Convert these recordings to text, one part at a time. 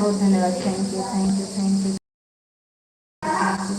बहुत धन्यवाद। Thank you, thank you, thank you, thank you.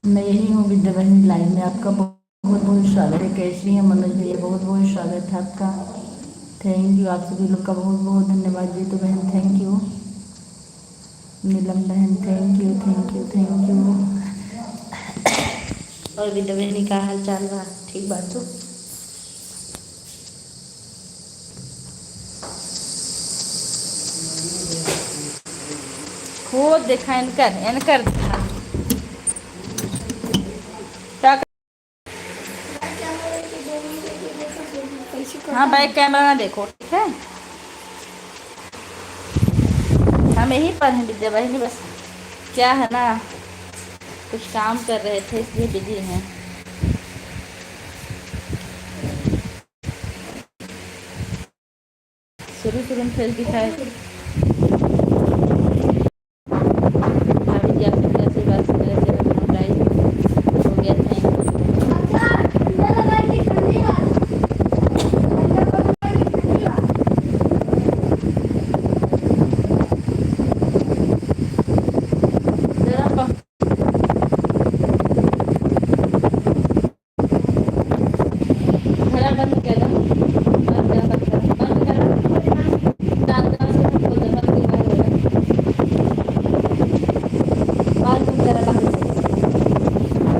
मैं यही हूँ विद्या बहनी लाइव में। आपका बहुत बहुत स्वागत है। कैसी है मनोज भैया? बहुत बहुत स्वागत है आपका। Thank you. आप सभी लोग का बहुत बहुत धन्यवाद। जीतू बहन थैंक यू। नीलम बहन thank you thank you thank you. और विद्या बहनी का हाल चाल बा? ठीक बात तो हो देखा इनकर इनकर हाँ बैक कैमरा में देखो ठीक है। हम यहीं पर हैं विद्या बहनी, बस क्या है ना कुछ काम कर रहे थे इसलिए बिजी हैं। शुरू शुरू में फिर दिखाए भाभी जी आपने कैसे बात से मेरा चैनल मोनेटाइज हो गया? Thank you. घरा बंद कर दो, बंद कर बंद कर बंद कर दांत का से खोल दो, बंद कर बाहर तुम जरा बाहर से।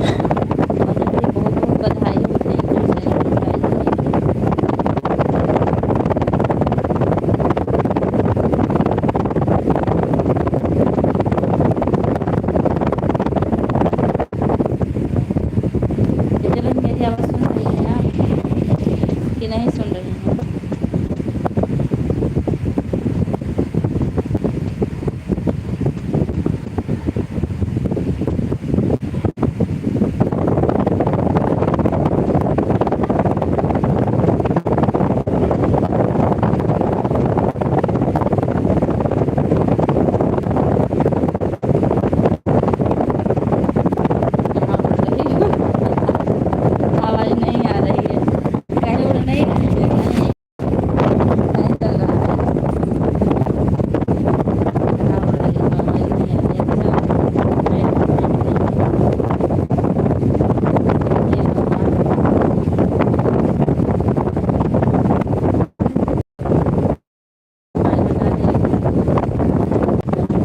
और मुझे बहुत बहुत बधाई हो। Thank you thank you. चलो मेरी आवाज़ सुन रही है आप कि नहीं सुन रही हैं? हाँ बोल रही हूँ। आवाज़ नहीं आ रही है, कहीं उड़ नहीं रही है, कहीं नहीं चल रहा है। हाँ बोल रही हूँ आवाज़ नहीं आ रही है। अच्छा ये भगवान आवाज़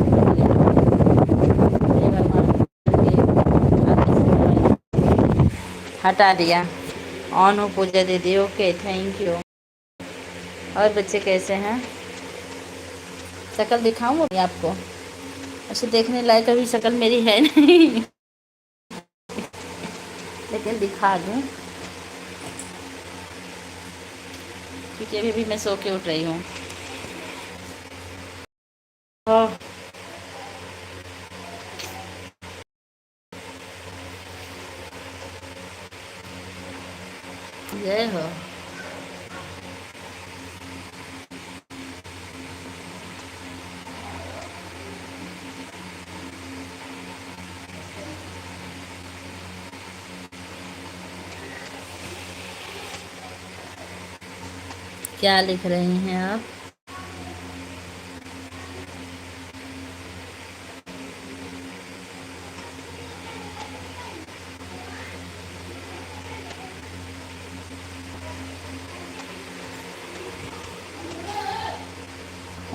हटा दिए। हे भगवान करके आगे से हटा दिया। ऑन हो पूजा दीदी? Okay thank you. और बच्चे कैसे हैं? शक्ल दिखाऊँ अभी आपको? ऐसे देखने लायक अभी शक्ल मेरी है नहीं लेकिन दिखा दूँ क्योंकि अभी भी मैं सो के उठ रही हूँ। ओह, जय हो। क्या लिख रही हैं आप?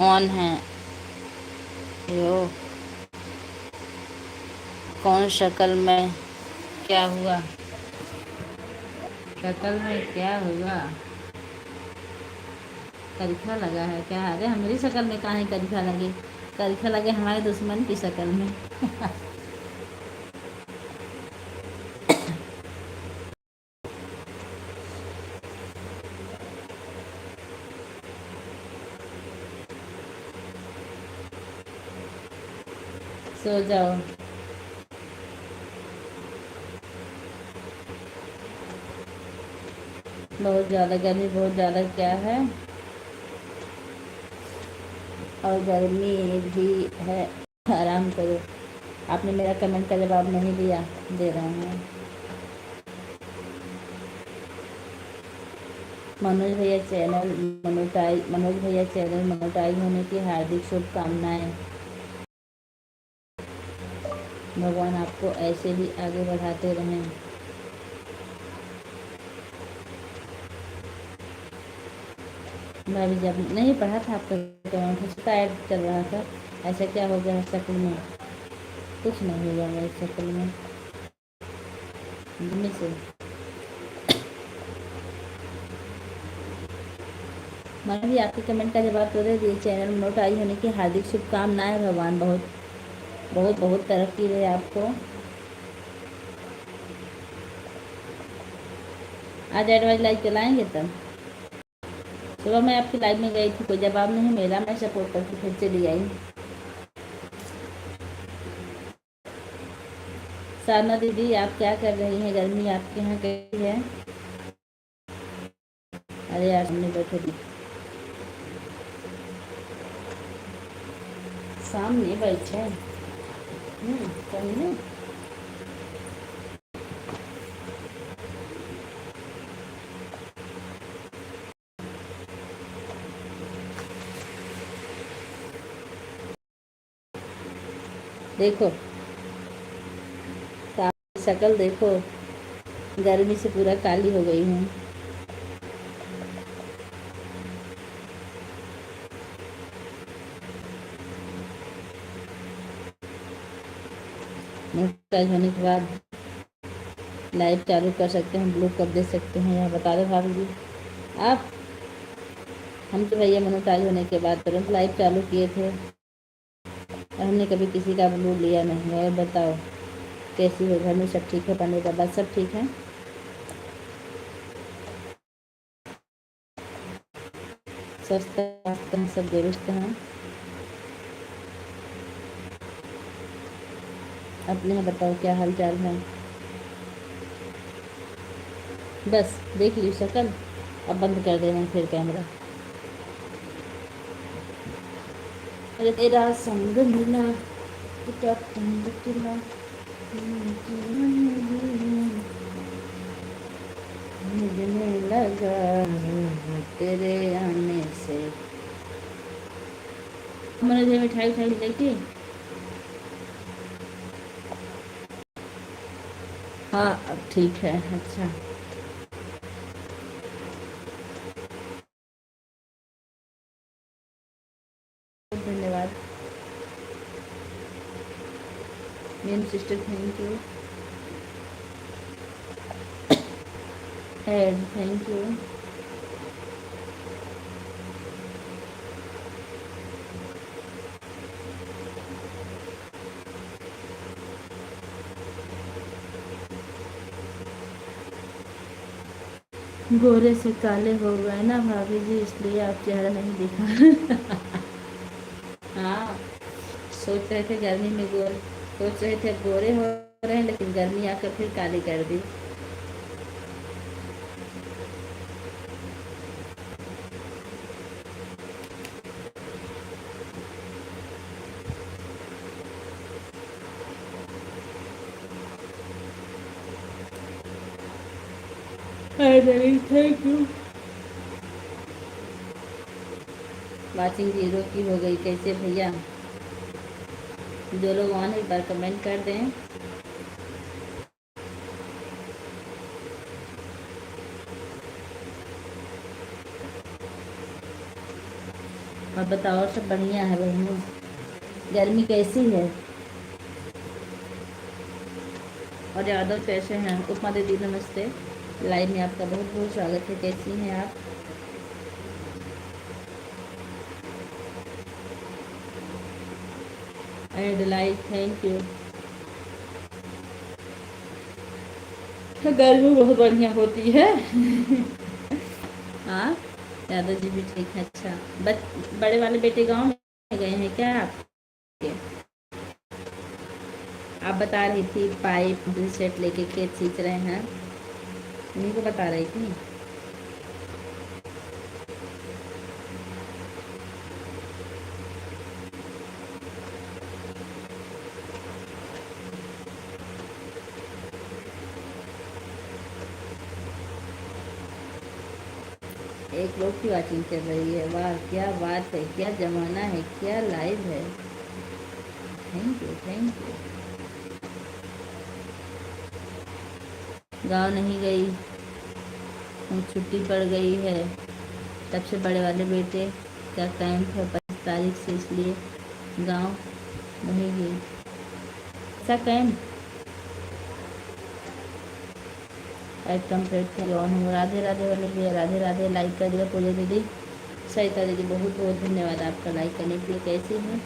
ऑन है यो। कौन शक्ल में क्या हुआ? शक्ल में क्या हुआ? करिखा लगा है क्या? अरे हमारी शक्ल में कहाँ है करिखा लगे? करिखा लगे हमारे दुश्मन की शक्ल में सो जाओ। बहुत ज़्यादा गर्मी, बहुत ज़्यादा क्या है, और गर्मी भी है। आराम करो। आपने मेरा कमेंट का जवाब नहीं दिया, दे रहे हैं। मनोज भैया चैनल मोनेटाइज होने की हार्दिक शुभकामनाएं। भगवान आपको ऐसे ही आगे बढ़ाते रहें। भाभी जब नहीं पढ़ा था आपका अकाउंट, उसका ऐड चल रहा था। ऐसा क्या हो गया है शक्ल में? कुछ नहीं हुआ मेरी शक्ल में मम्मी से। मैंने भी आपके कमेंट का जवाब तो दे दिए। चैनल में नोट आई होने की हार्दिक शुभकामनाएं। भगवान बहुत बहुत बहुत तरक्की दे आपको। आज एडवाइस लाइव चलाएंगे तब। सुबह मैं आपकी लाइव में गई थी, कोई जवाब नहीं मिला, मैं सपोर्ट करके फिर चली आई। साधना दीदी आप क्या कर रही हैं? गर्मी आपके यहाँ कैसी है? अरे यार सामने बैठे थी, सामने बैठे सामने। देखो शक्ल देखो, गर्मी से पूरा काली हो गई हूँ। मोटाई होने के बाद लाइव चालू कर सकते हैं, ब्लू कब दे सकते हैं यह बता दो भाभी जी आप। हम तो भैया मोनेटाइज होने के बाद तुरंत लाइव चालू किए थे और हमने कभी किसी का ब्लू लिया नहीं है। और बताओ कैसी हो? घर में सब ठीक है? पानी का बात सब ठीक है? स्वस्थ हैं, सब दुरुस्त हैं। अपने यहाँ बताओ क्या हाल चाल है? बस देख ली शक्ल, अब बंद कर देना फिर कैमरा। अरे तेरा संग मिला तो ठंड खिला, मिलने लगा तेरे आने से। मैंने मिठाई उठाई लेके, हाँ अब ठीक है। अच्छा धन्यवाद मेरी सिस्टर, थैंक यू एड, थैंक यू। गोरे से काले हो गए ना भाभी जी, इसलिए आप चेहरा नहीं दिखा। हाँ सोच रहे थे गर्मी में गोरे, सोच रहे थे गोरे हो रहे हैं, लेकिन गर्मी आकर फिर काली कर दी। Thank you. वाचिंग 0 की हो गई कैसे भैया? जो लोग ऑन एक बार कमेंट कर दें। और बताओ सब बढ़िया है बहनों? गर्मी कैसी है? और यादव कैसे हैं? उपमा दीदी नमस्ते, लाइव में आपका बहुत बहुत स्वागत है। कैसी हैं आप? And live thank you. गर्मी बहुत बढ़िया होती है। हाँ यादव जी भी ठीक है। अच्छा बड़े वाले बेटे गांव में गए हैं क्या आपके? आप बता रही थी पाइप सेट लेके खेत सींच रहे हैं, उन्हीं को बता रही थी। एक लोग की वाचिंग चल रही है, वाह क्या बात है, क्या जमाना है, क्या लाइव है। Thank you thank you. गांव नहीं गई हूँ, छुट्टी पड़ गई है। तब से बड़े वाले बेटे का कैंप है 25 तारीख से, इसलिए गांव नहीं गई। ऐसा कैंप एड कम्प्लीट ऑन हो। राधे राधे वाले भैया, राधे राधे। लाइक कर दिया पूजा दीदी, सहिता दीदी, बहुत बहुत धन्यवाद आपका लाइक करने के लिए। कैसी है?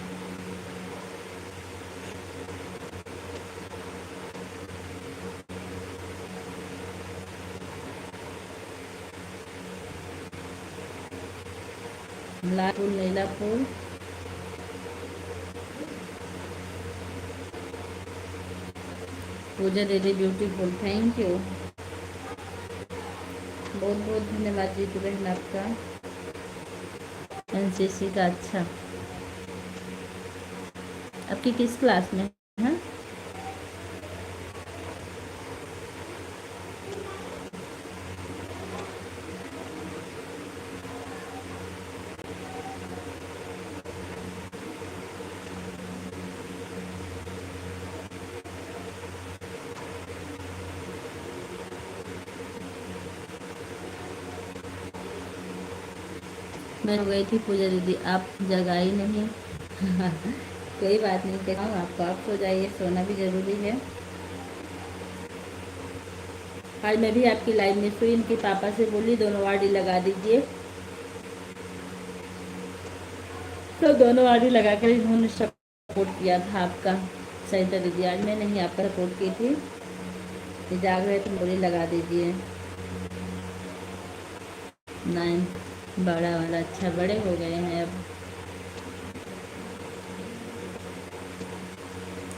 लाल फूल, नीला फूल, पूजा दीदी ब्यूटीफुल, थैंक यू, बहुत बहुत धन्यवाद जीतू बहन आपका। एनसीसी का, अच्छा, आपकी किस क्लास में है? मैं हो गई थी पूजा दीदी, आप जगाई नहीं। कोई बात नहीं, कहता हूँ आपको, आप सो जाइए, सोना भी ज़रूरी है। आज मैं भी आपकी लाइव में सोई, इनके पापा से बोली दोनों वाड़ी लगा दीजिए, तो दोनों वाड़ी लगा कर इन्होंने सपोर्ट किया था आपका। सहिता दीदी, आज मैं नहीं आपका सपोर्ट की थी, ये जाग रहे तो बोली लगा दीजिए। 9 बड़ा वाला, अच्छा, बड़े हो गए हैं अब।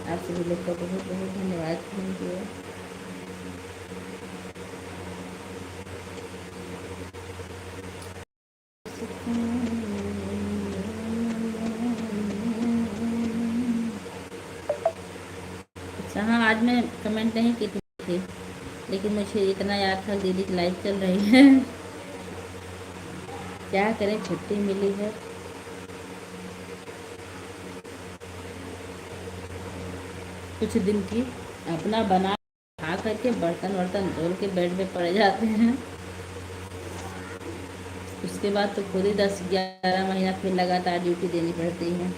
आप सभी लोग का बहुत बहुत धन्यवाद, थैंक यू। अच्छा हाँ, आज मैं कमेंट नहीं की थी, लेकिन मुझे इतना याद था दीदी की लाइव चल रही है। क्या करें, छुट्टी मिली है। कुछ दिन की अपना बना खा करके बर्तन वर्तन धोल के बेड में पड़ जाते हैं, उसके बाद तो खुद ही 10-11 महीना फिर लगातार ड्यूटी देनी पड़ती है।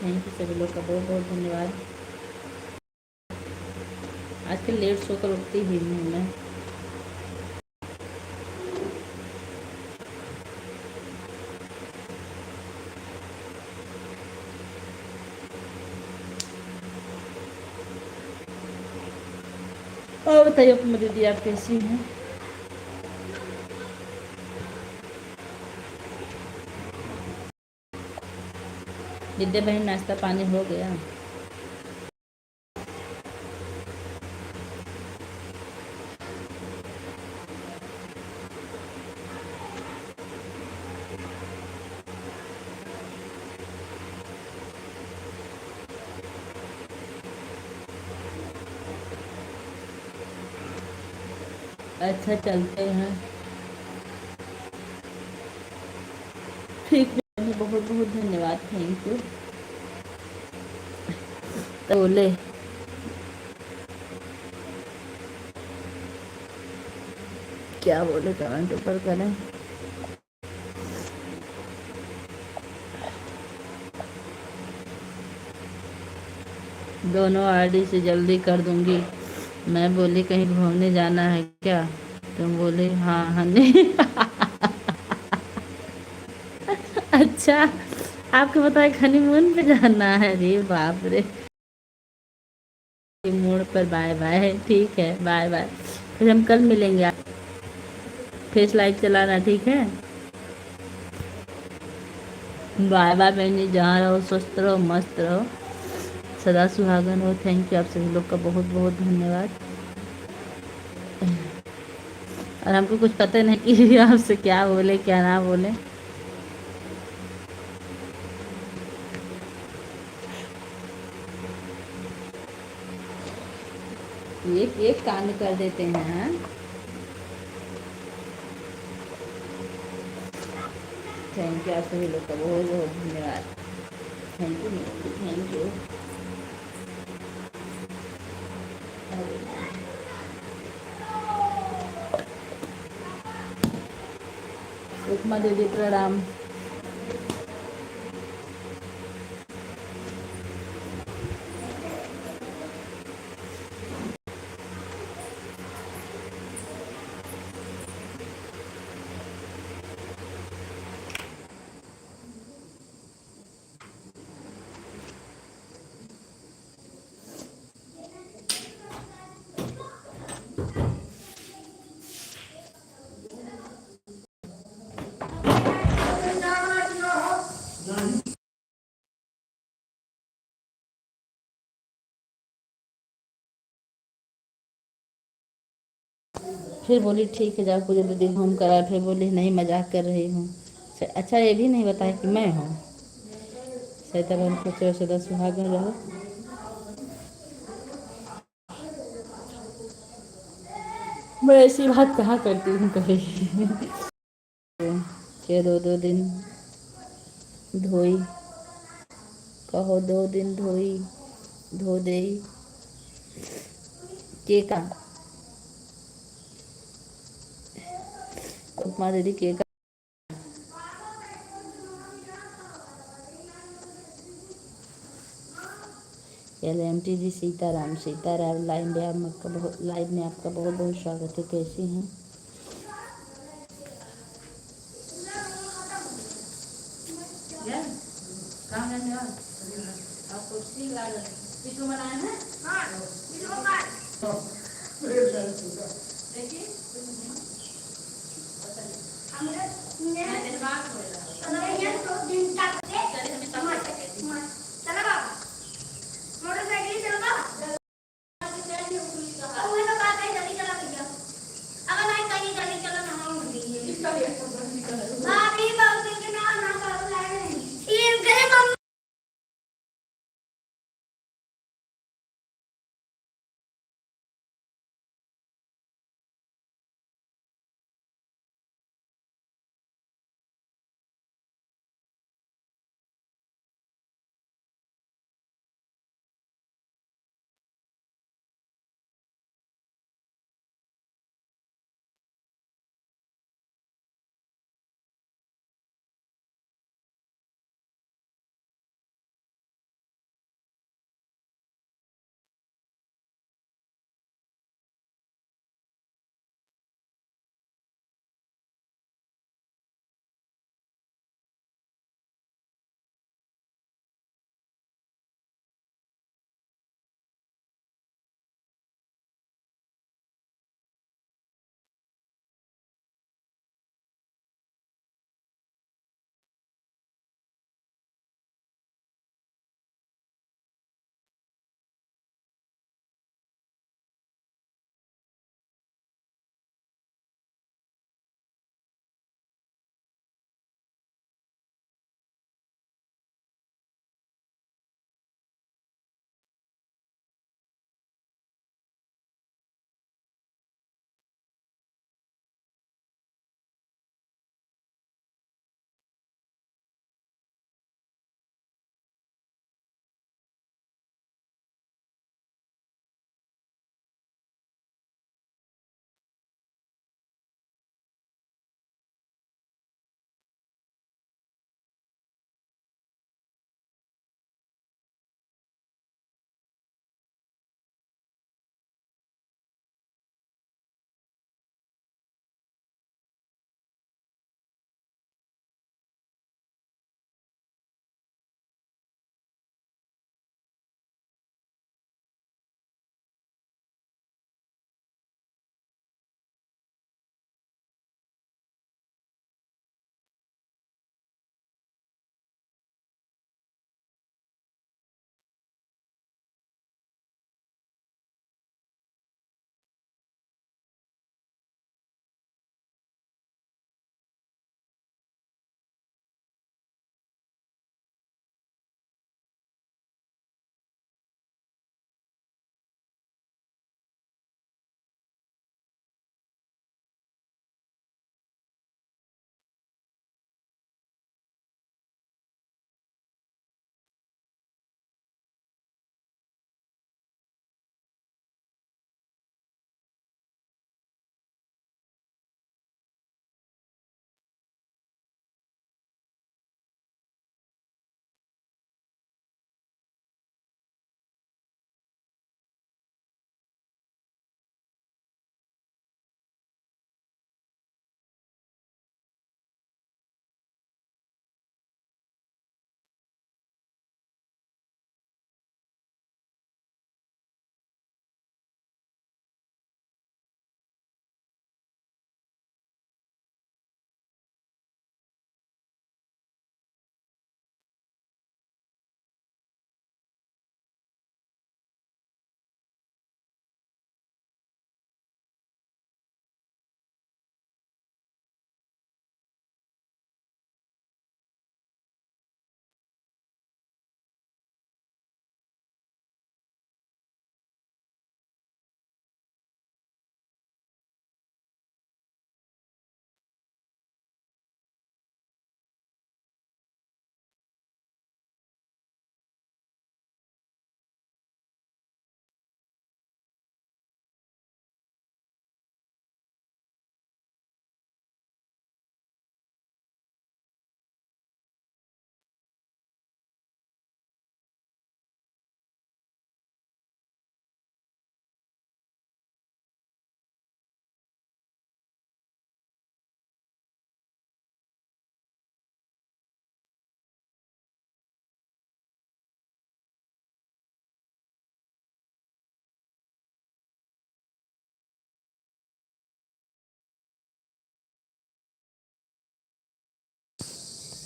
थैंक यू सभी लोग का बहुत बहुत धन्यवाद। आजकल लेट सोकर उठती ही हूँ मैं। और बताइए अपनी दीदी, आप कैसी हैं? विद्या बहन, नाश्ता पानी हो गया? अच्छा, चलते हैं, ठीक है, बहुत बहुत धन्यवाद, थैंक यू। तो बोले क्या बोले, कमेंट ऊपर करें। दोनों आईडी से जल्दी कर दूंगी। मैं बोली कहीं घूमने जाना है क्या? तुम बोले हाँ हनी। अच्छा, आपको पता है हनीमून पे जाना है? रे बाप रे, मूड पर बाय बाय, ठीक है, बाय बाय, फिर हम कल मिलेंगे। आप फेस लाइव चलाना, ठीक है? बाय बाय बहन जी, जहाँ रहो स्वस्थ रहो, मस्त रहो, सदा सुहागन हो। थैंक यू, आप सभी लोग का बहुत बहुत धन्यवाद। और हमको कुछ पता नहीं कि आपसे क्या बोले क्या ना बोले। एक काम कर देते हैं। थैंक यू, आप सभी लोग का बहुत बहुत धन्यवाद। Thank you, thank you. Upma दीदी प्रणाम। फिर बोली ठीक है जाओ पूजा दीदी घूम कर आए। फिर बोली नहीं मजाक कर रही हूँ। अच्छा ये भी नहीं बताया कि मैं हूँ। सैतवन को 14 सुहागन रहो। मैं ऐसी बात कहाँ करती हूँ कभी। के 2 दिन धोई, कहो 2 दिन धोई धो देई के का। उपमा दीदी के का। LMT जी सीताराम सीताराम लाइव में आपका बहुत बहुत स्वागत है। कैसी हैं? आपको ठीक लगा पिछू बनाए हैं? हाँ, देखिए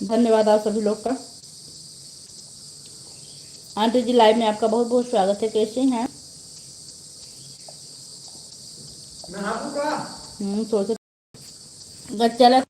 धन्यवाद आप सभी लोग का। आंटी जी लाइव में आपका बहुत बहुत स्वागत है, कैसे हैं? सोचे चला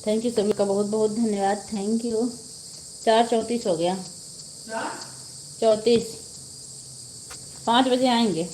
थैंक यू सभी का बहुत बहुत धन्यवाद, थैंक यू। 4:34 हो गया, 34, 5 बजे आएंगे।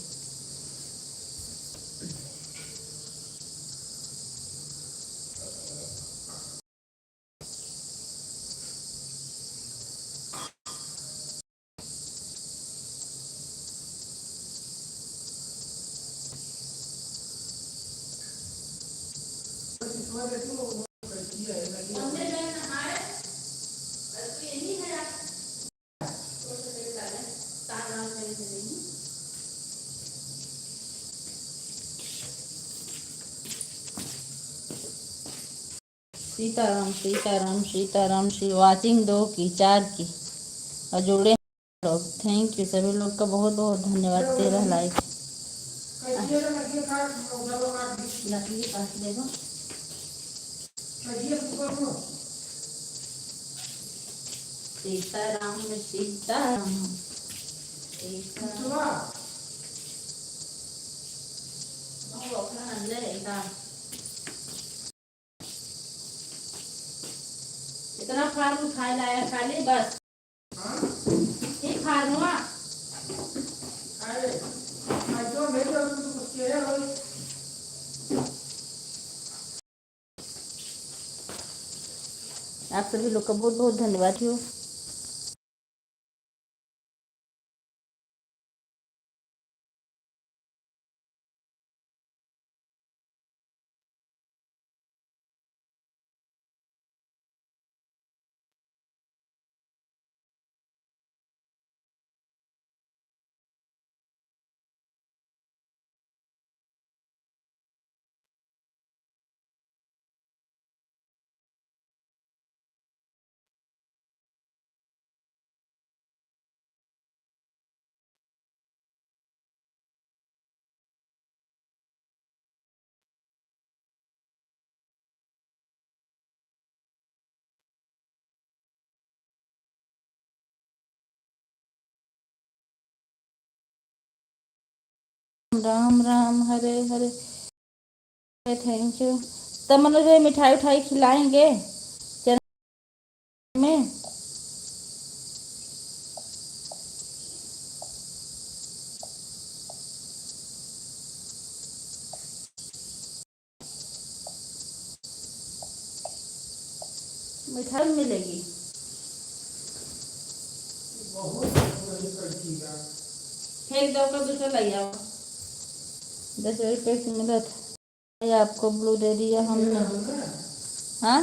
सीताराम सीताराम सीताराम, श्री वॉचिंग 2 की 4 की और जुड़े लोग, थैंक यू सभी लोग का बहुत बहुत धन्यवाद। 13 लाइक सीताराम सीताराम इतना फार्म खाए लाया खाली बस ही फार्मुआ आप सभी लोग का बहुत बहुत धन्यवाद। राम राम हरे हरे। Thank you. तब मतलब ये मिठाई उठाई खिलाएंगे चरण में। मिठाई मिलेगी। फेंक दो का दूसरा ले आओ। 10 रुपये की मिलत। ये आपको ब्लू दे दिया हमने। हाँ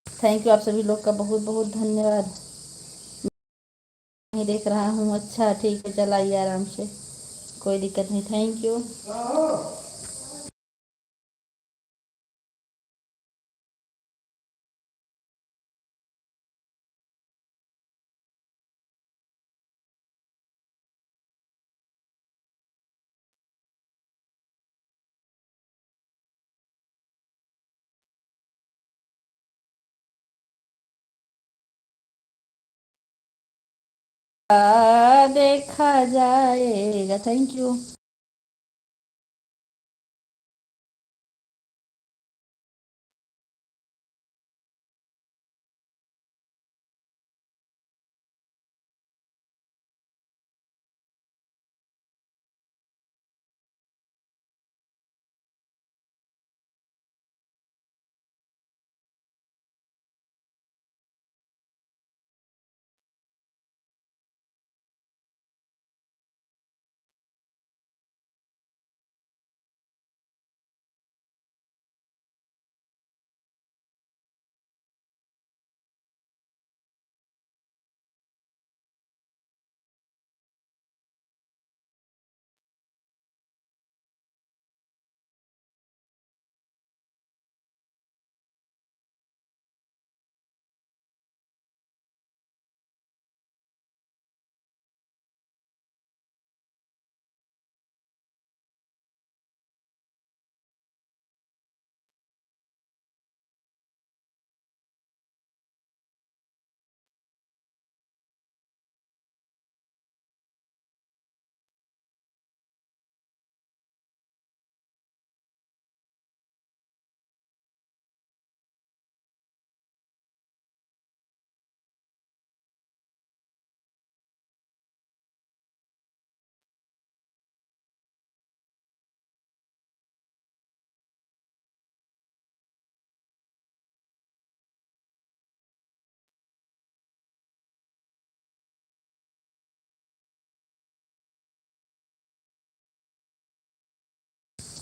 थैंक यू। आप सभी लोग का बहुत बहुत धन्यवाद। नहीं देख रहा हूँ। अच्छा ठीक है, चलाइए आराम से, कोई दिक्कत नहीं। Thank you. देखा जाएगा। Thank you.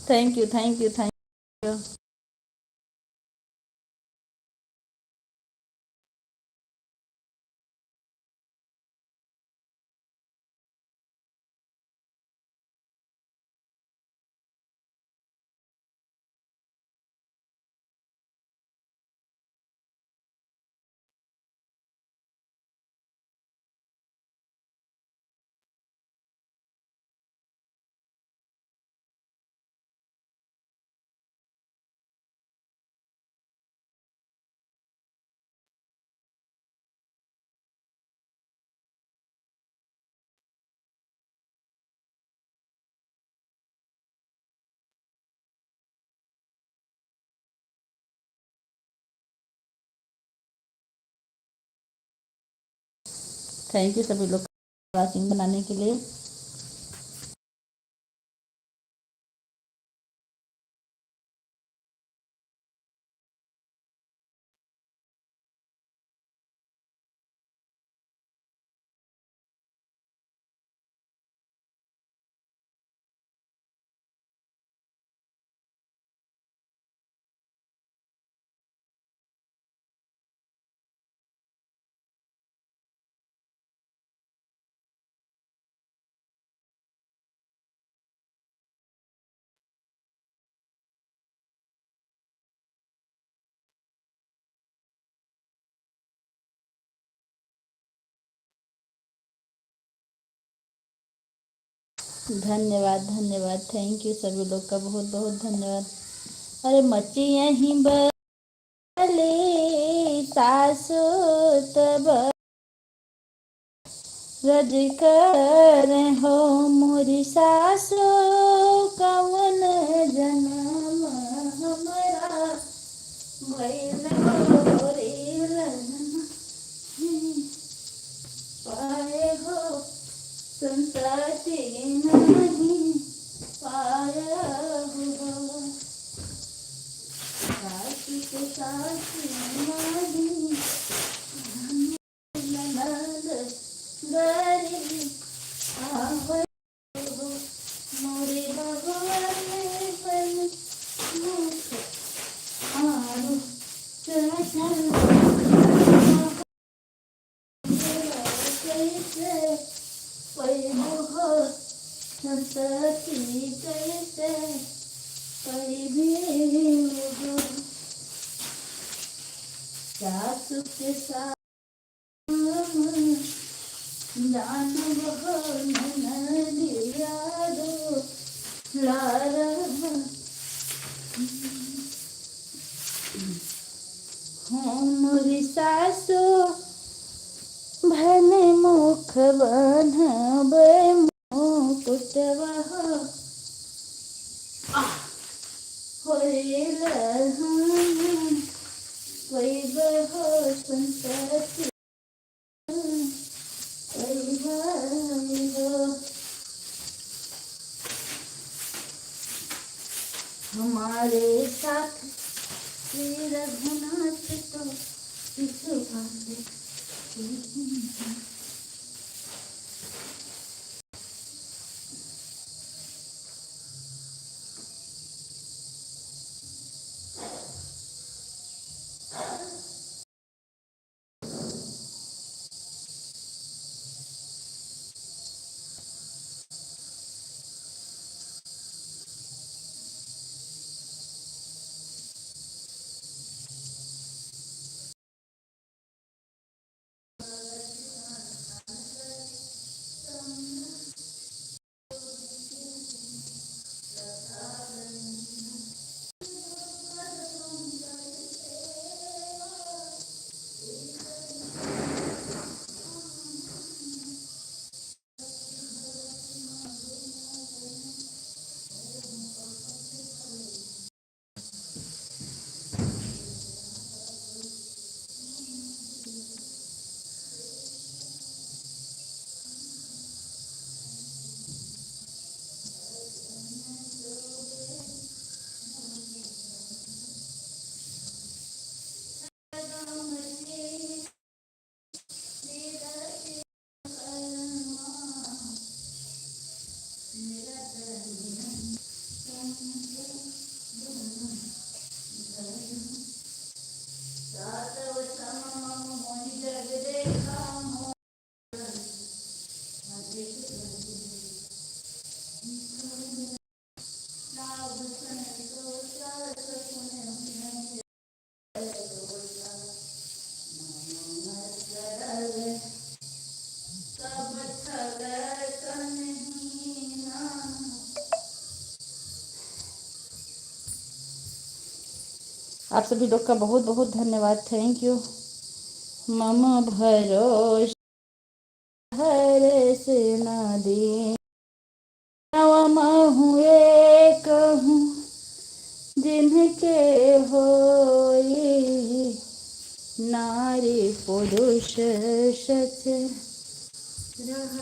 Thank you. Thank you. Thank you. Thank you सभी लोग वाचिंग बनाने के लिए। धन्यवाद धन्यवाद, थैंक यू सभी लोग का बहुत बहुत धन्यवाद। अरे मची यहीं बले सासु तब रज कर हो मोरी सासु कवन जन्म हमरा भइल मोरी रंग पाए हो संतति नहीं पाया हो सासु के सासु नहीं ननद गरी आहो मोरे भगवान बन मुख आरो चरण कैसे पैबो हो संतति कैसे पैबी हो सासु के साथ जान हो नदिया दो लारा हो मोरी सासु भन मुख बन मुकुटवा होइल वैब हो संतति हमारे साथ श्री रघुनाथ तो इस बात आप सभी लोग का बहुत बहुत धन्यवाद, थैंक यू। मम भरोस हर से नदी नवम हुए कहूँ जिनके होई नारी पुरुष सच राज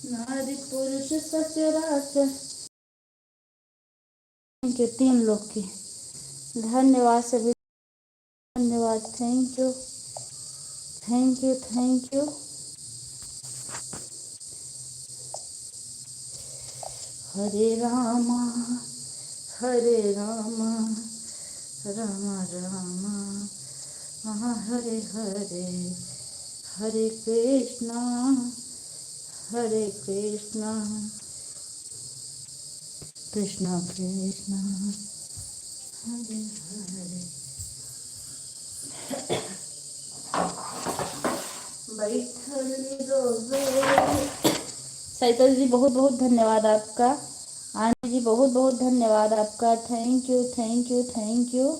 नारी पुरुष सचराचर के 3 लोग की धन्यवाद सभी, धन्यवाद, thank you thank you thank you. Hare Rama Rama Rama Hare Hare, Hare Krishna Krishna Krishna Hare Hare. बैठली रोवे सैतल जी बहुत बहुत धन्यवाद आपका। आनंद जी बहुत बहुत धन्यवाद आपका, thank you thank you thank you.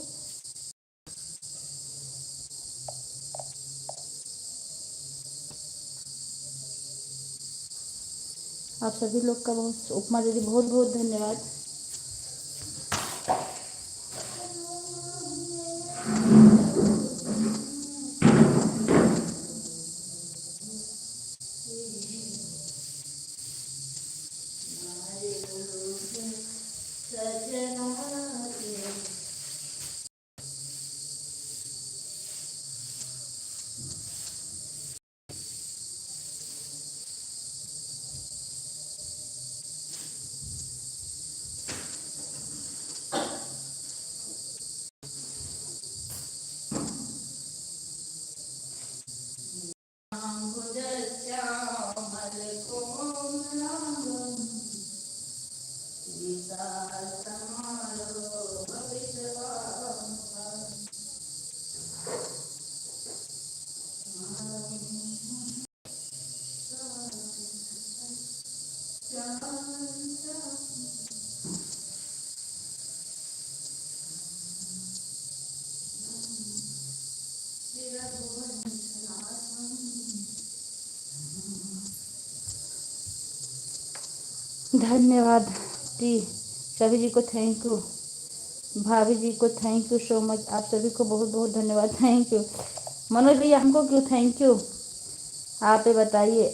आप सभी लोग का बहुत, उपमा दीदी बहुत बहुत धन्यवाद। धन्यवाद जी सभी जी को, थैंक यू भाभी जी को, थैंक यू सो मच। आप सभी को बहुत बहुत धन्यवाद, थैंक यू। मनोज भैया हमको क्यों थैंक यू, आप ही बताइए।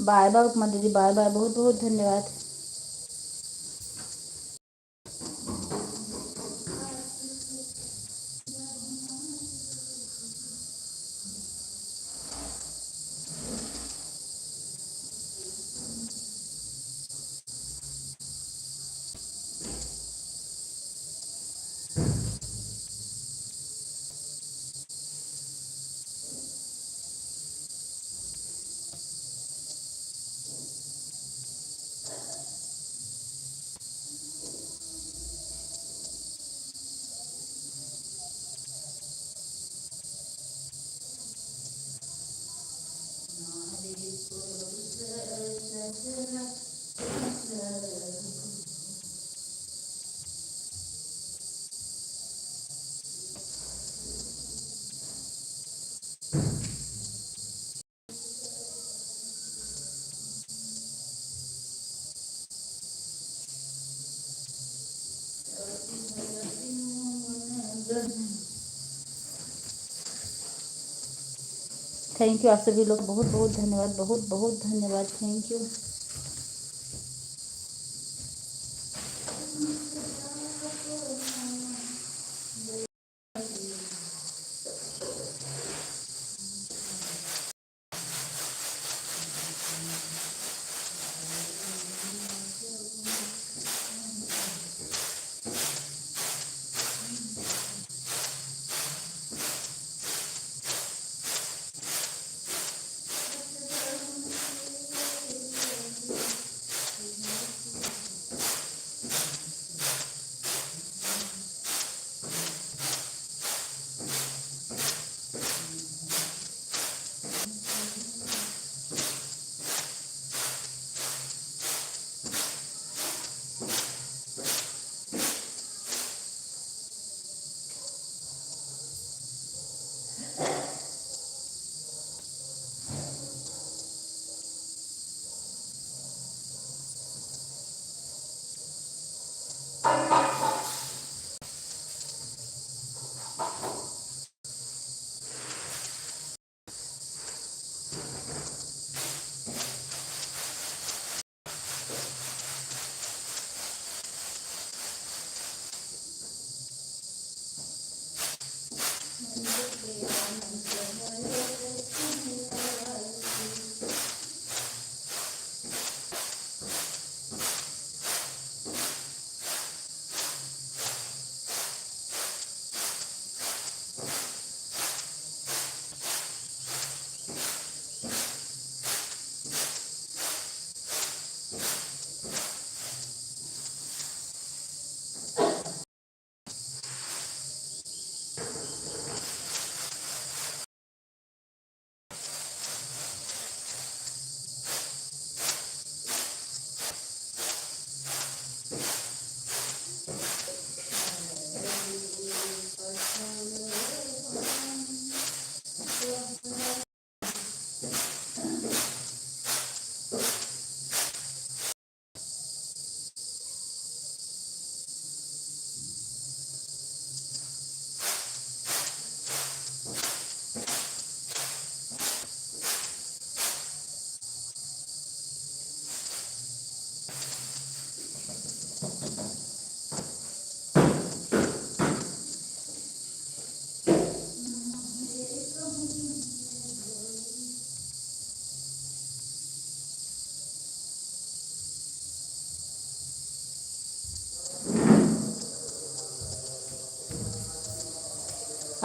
बाय बाय उपमा दीदी, बाय बाय, बहुत बहुत धन्यवाद। थैंक यू आप सभी लोग, बहुत बहुत धन्यवाद, बहुत बहुत धन्यवाद, थैंक यू।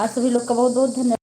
आप सभी लोग का बहुत बहुत धन्यवाद।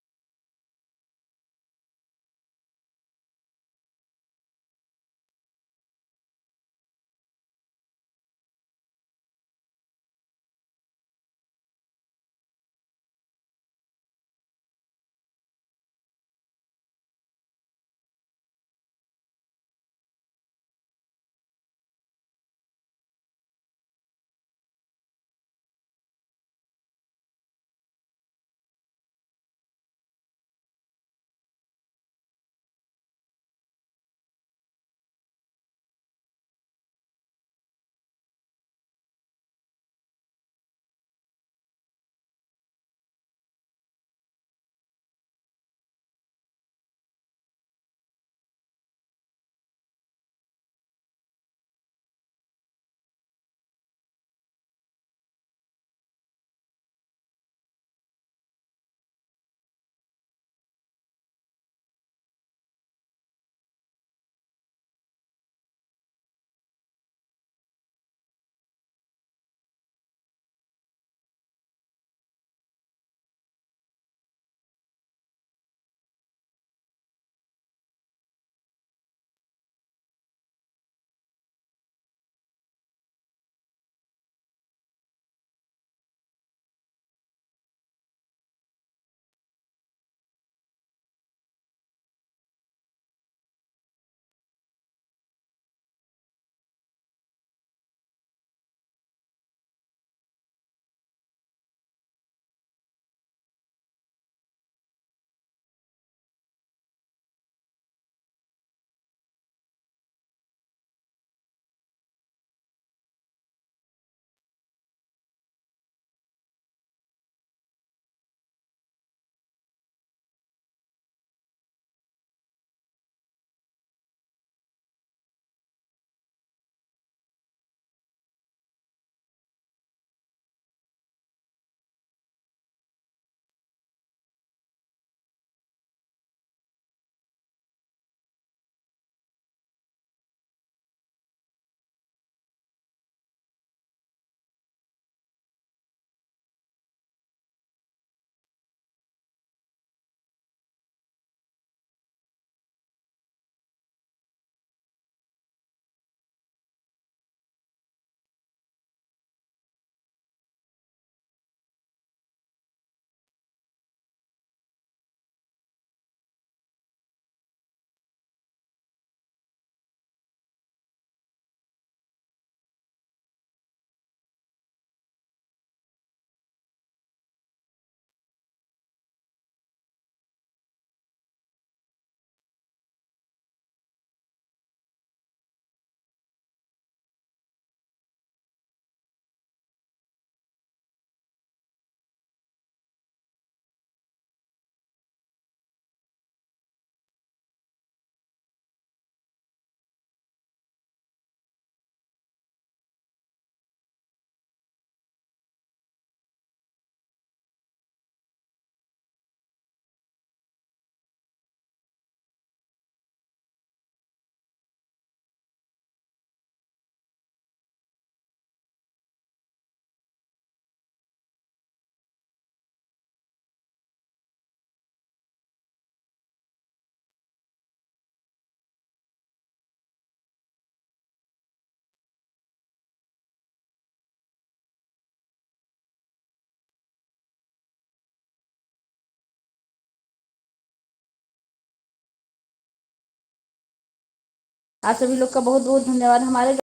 आप सभी लोग का बहुत बहुत धन्यवाद। हमारे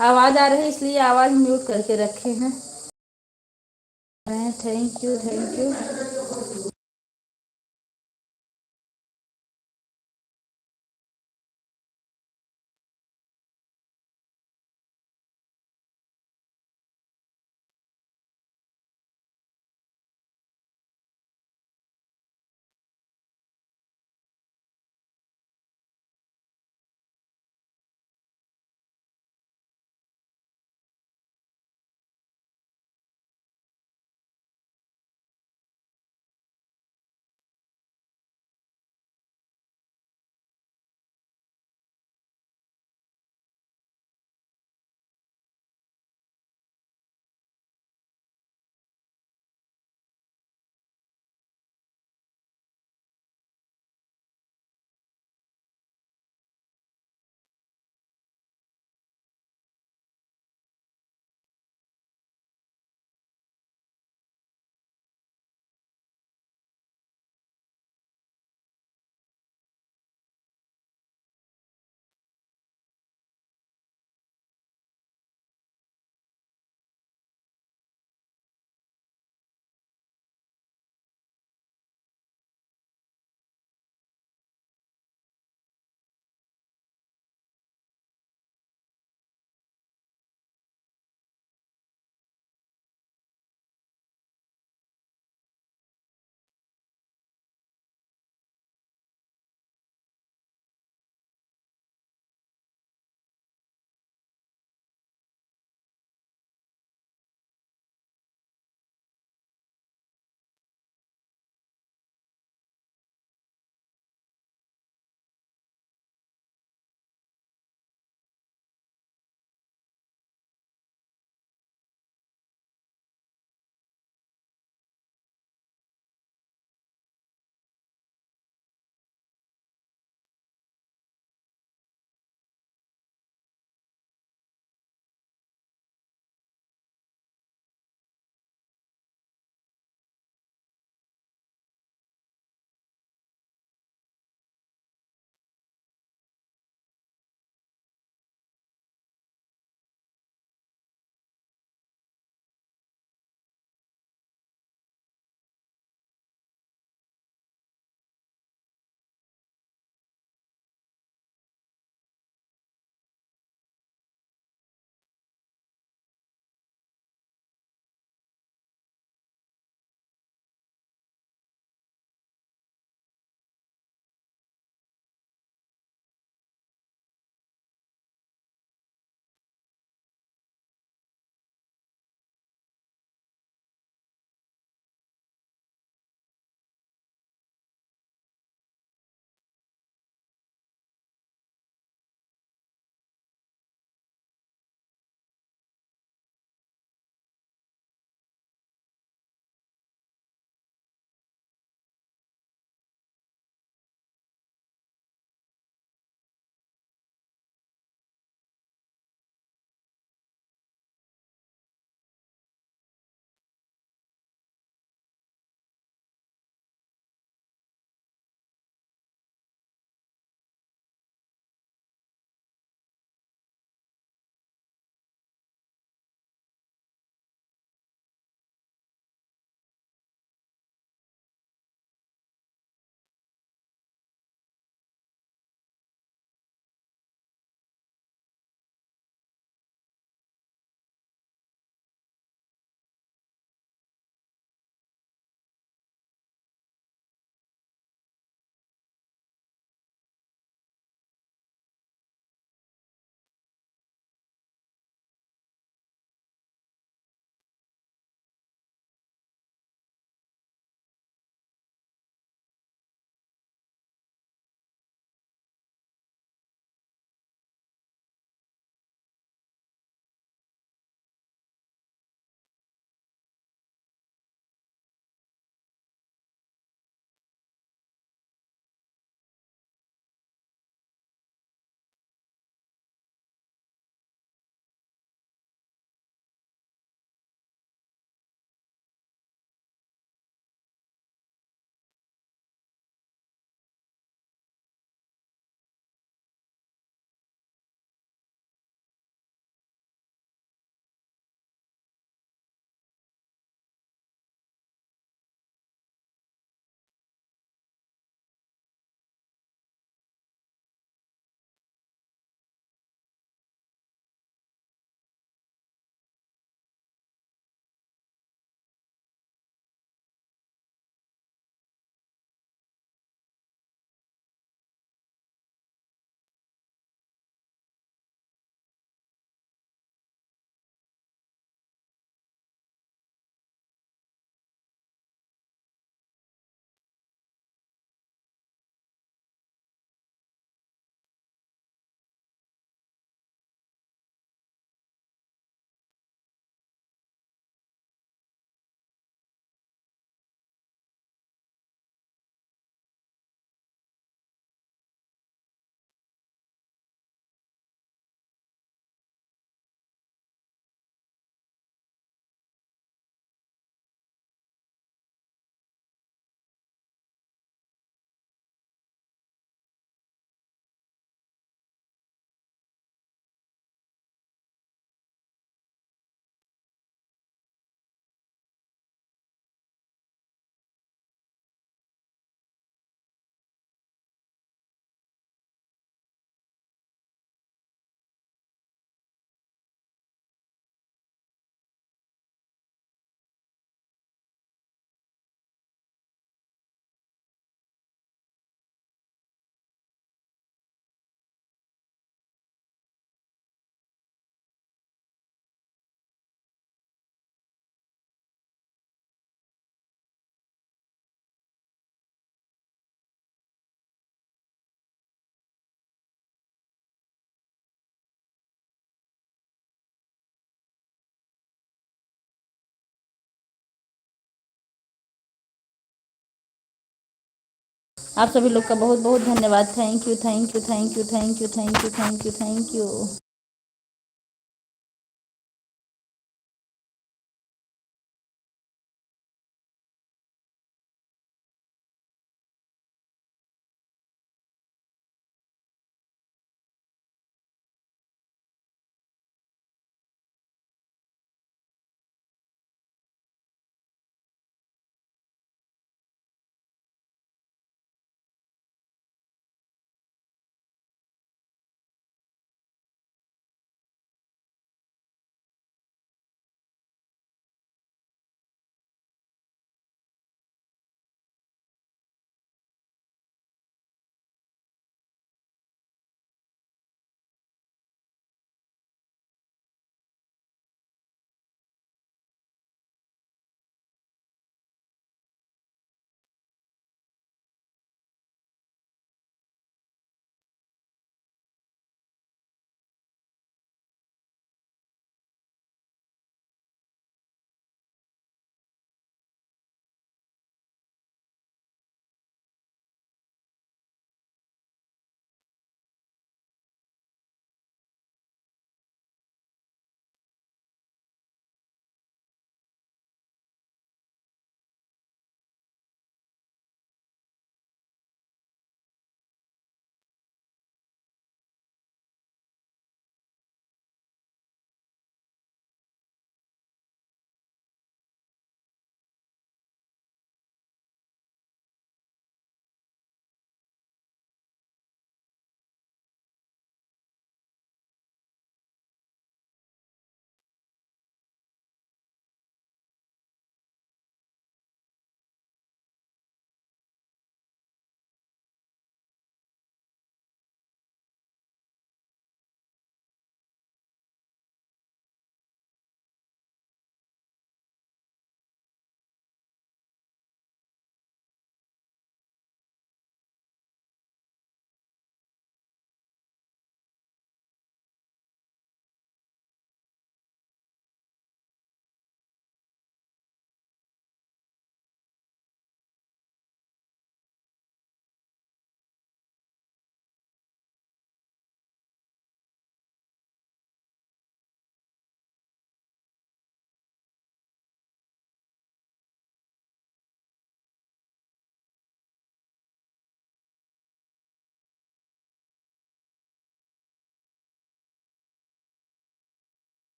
आवाज़ आ रही है इसलिए आवाज़ म्यूट करके रखे हैं। Thank you, thank you. आप सभी लोग का बहुत बहुत धन्यवाद। Thank you thank you thank you thank you thank you thank you thank you.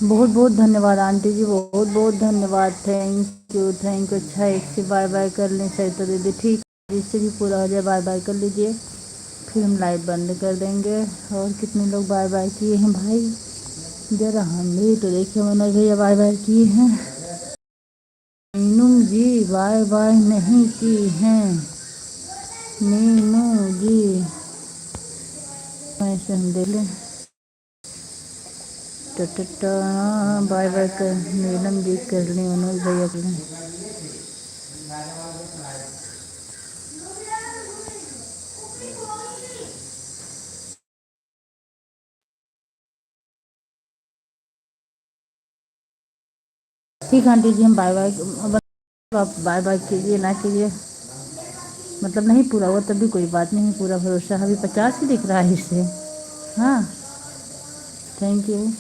बहुत बहुत धन्यवाद आंटी जी, बहुत बहुत धन्यवाद। Thank you thank you. अच्छा एक से बाय बाय कर लें सही तो दीदी, ठीक है, इससे भी पूरा हो जाए, बाय बाय कर लीजिए, फिर हम लाइव बंद कर देंगे। और कितने लोग बाय बाय किए हैं भाई, जरा हम भी तो देखिए। मनोज भैया बाय बाय किए हैं, मीनू जी बाय बाय नहीं की हैं, मीनू जी ऐसे हम देख लें। बाय बाय कर नीलम जी कर लें, मनोज भैया कर लें। ठीक है आंटी जी, हम बाय बाय, आप बाय बाय कीजिए ना कीजिए, मतलब नहीं पूरा हुआ तब भी कोई बात नहीं, पूरा भरोसा, अभी 50 ही दिख रहा है इससे। हाँ थैंक यू।